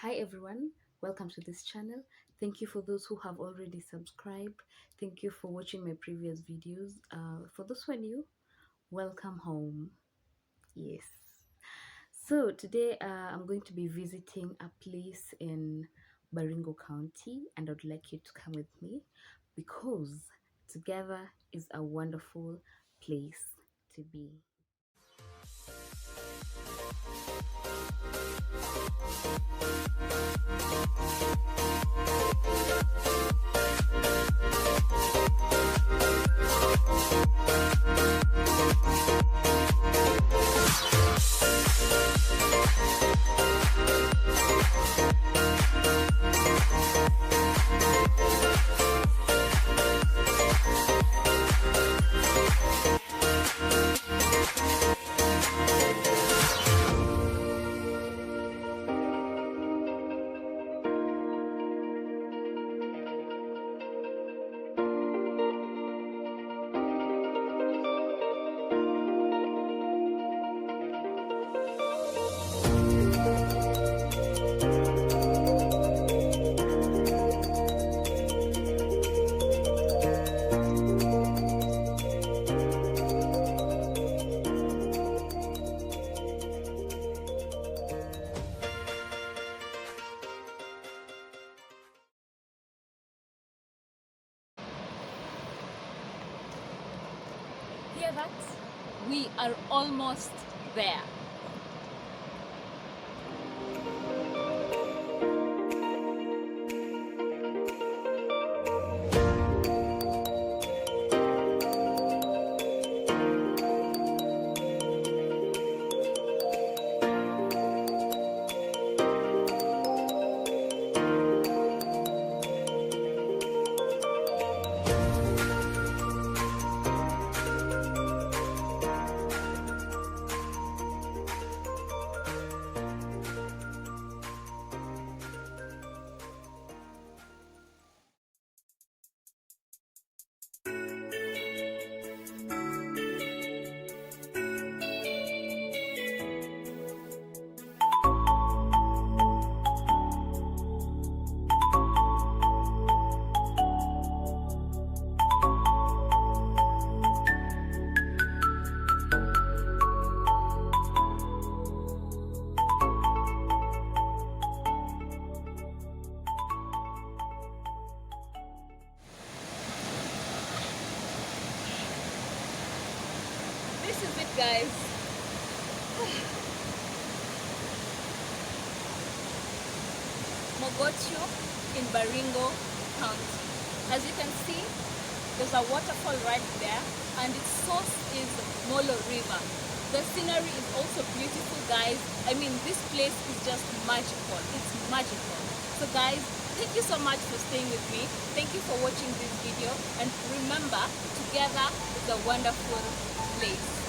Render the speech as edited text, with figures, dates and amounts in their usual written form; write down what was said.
Hi everyone, welcome to this channel. Thank you for those who have already subscribed. Thank you for watching my previous videos. For those who are new, welcome home. Yes. So today I'm going to be visiting a place in Baringo County, and I'd like you to come with me because together is a wonderful place to be. Hear that? We are almost there. This is it, guys. Mogotio in Baringo County. As you can see, there's a waterfall right there, and its source is Molo River. The scenery is also beautiful, guys. I mean, this place is just magical. It's magical. So guys, thank you so much for staying with me. Thank you for watching this video, and remember, together is a wonderful place.